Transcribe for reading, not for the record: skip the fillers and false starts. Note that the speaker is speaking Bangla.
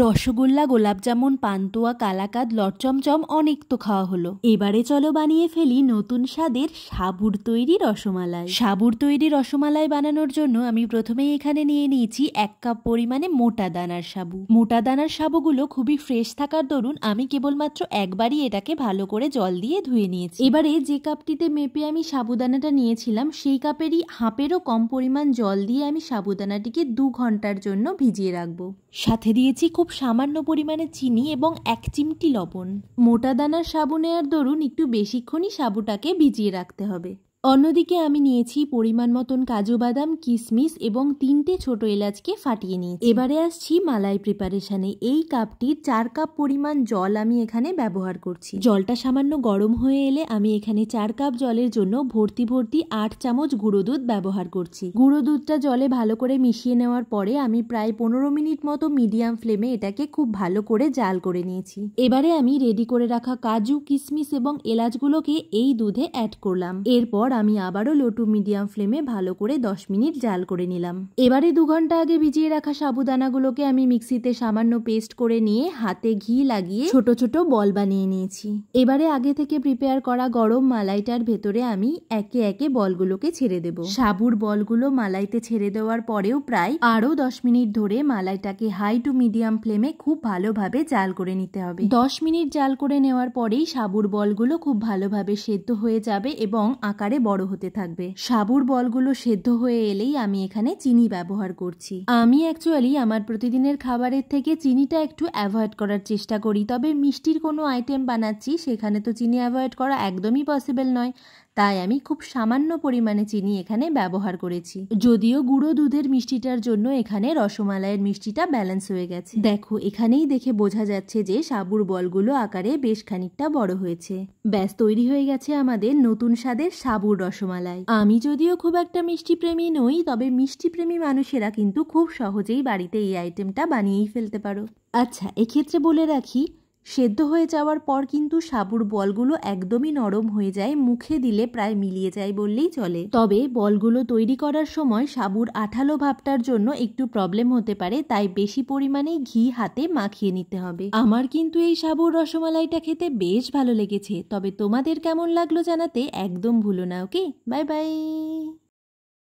রসগোল্লা, গোলাপজামুন, পান্তুয়া, কালাকাঁদ, লটচমচম অনেক তো খাওয়া হলো। এবারে চলো বানিয়ে ফেলি নতুন স্বাদের সাবুর তৈরি রসমালাই। সাবুর তৈরি রসমালাই বানানোর জন্য আমি প্রথমেই এখানে নিয়ে নিয়েছি 1 কাপ পরিমাণে মোটা দানার সাবু। মোটা দানার সাবুগুলো খুবই ফ্রেশ থাকার দরুন আমি কেবলমাত্র একবারই এটাকে ভালো করে জল দিয়ে ধুয়ে নিয়েছি। এবারে যে কাপটিতে মেপে আমি সাবুদানাটা নিয়েছিলাম সেই কাপেরই হাফেরও কম পরিমাণ জল দিয়ে আমি সাবুদানাটিকে 2 ঘন্টার জন্য ভিজিয়ে রাখবো। সাথে দিয়েছি খুব সামান্য পরিমাণে চিনি এবং 1 চিমটি লবণ। মোটা দানার সাবু নেওয়ার দরুন একটু বেশিক্ষণই সাবুটাকে ভিজিয়ে রাখতে হবে। অন্যদিকে আমি নিয়েছি পরিমাণ মতন কাজু বাদাম, কিশমিশ এবং 3টে ছোট এলাচকে ফাটিয়ে নিয়েছি। এবারে আসছি মালাই প্রিপারেশনে। এই কাপটির 4 কাপ পরিমাণ জল আমি এখানে ব্যবহার করছি। জলটা সামান্য গরম হয়ে এলে আমি এখানে 4 কাপ জলের জন্য ভর্তি 8 চামচ গুঁড়ো দুধ ব্যবহার করছি। গুঁড়ো দুধটা জলে ভালো করে মিশিয়ে নেওয়ার পরে আমি প্রায় 15 মিনিট মতো মিডিয়াম ফ্লেমে এটাকে খুব ভালো করে জাল করে নিয়েছি। এবারে আমি রেডি করে রাখা কাজু, কিশমিশ এবং এলাচগুলোকে এই দুধে অ্যাড করলাম। এরপর আমি আবারও লো টু মিডিয়াম ফ্লেমে ভালো করে 10 মিনিট জাল করে নিলাম। এবারে 2 ঘন্টা আগে ভিজিয়ে রাখা সাবুদানাগুলোকে আমি মিক্সিতে সামান্য পেস্ট করে নিয়ে হাতে ঘি লাগিয়ে ছোট ছোট বল বানিয়ে নিয়েছি। এবারে আগে থেকে প্রিপেয়ার করা গরম মালাইটার ভেতরে আমি একে একে বলগুলোকে ছেড়ে দেব। সাবুর বলগুলো মালাইতে ছেড়ে দেওয়ার পরেও প্রায় আরো 10 মিনিট ধরে মালাইটাকে হাই টু মিডিয়াম ফ্লেমে খুব ভালোভাবে জাল করে নিতে হবে। 10 মিনিট জাল করে নেওয়ার পরেই সাবুর বলগুলো খুব ভালোভাবে সেদ্ধ হয়ে যাবে এবং আকারে বড় হতে থাকবে। সাবুর বলগুলো সেদ্ধ হয়ে এলেই আমি এখানে চিনি ব্যবহার করছি। আমি অ্যাকচুয়ালি আমার প্রতিদিনের খাবারের থেকে চিনিটা একটু অ্যাভয়েড করার চেষ্টা করি, তবে মিষ্টির কোনো আইটেম বানাচ্ছি সেখানে তো চিনি অ্যাভয়েড করা একদমই পসিবল নয়, তাই আমি খুব সামান্য পরিমাণে চিনি এখানে ব্যবহার করেছি। যদিও গুঁড়ো দুধের মিষ্টিটার জন্য এখানে রসমালাইয়ের মিষ্টিটা ব্যালেন্স হয়ে গেছে। দেখো এখানেই দেখে বোঝা যাচ্ছে যে সাবুর বলগুলো আকারে বেশ খানিকটা বড় হয়েছে। ব্যাস তৈরি হয়ে গেছে আমাদের নতুন স্বাদের সাবুর রসমালাই। আমি যদিও খুব একটা মিষ্টি প্রেমী নই, তবে মিষ্টি প্রেমী মানুষেরা কিন্তু খুব সহজেই বাড়িতে এই আইটেমটা বানিয়েই ফেলতে পারো। আচ্ছা, এক্ষেত্রে বলে রাখি, সেদ্ধ হয়ে যাওয়ার পর কিন্তু সাবুর বলগুলো একদমই নরম হয়ে যায়, মুখে দিলে প্রায় মিলিয়ে যায় বললেই চলে। তবে বলগুলো তৈরি করার সময় সাবুর আঠালো ভাবটার জন্য একটু প্রবলেম হতে পারে, তাই বেশি পরিমাণে ঘি হাতে মাখিয়ে নিতে হবে। আমার কিন্তু এই সাবুর রসমালাইটা খেতে বেশ ভালো লেগেছে, তবে তোমাদের কেমন লাগলো জানাতে একদম ভুলো না। ওকে, বাই বাই।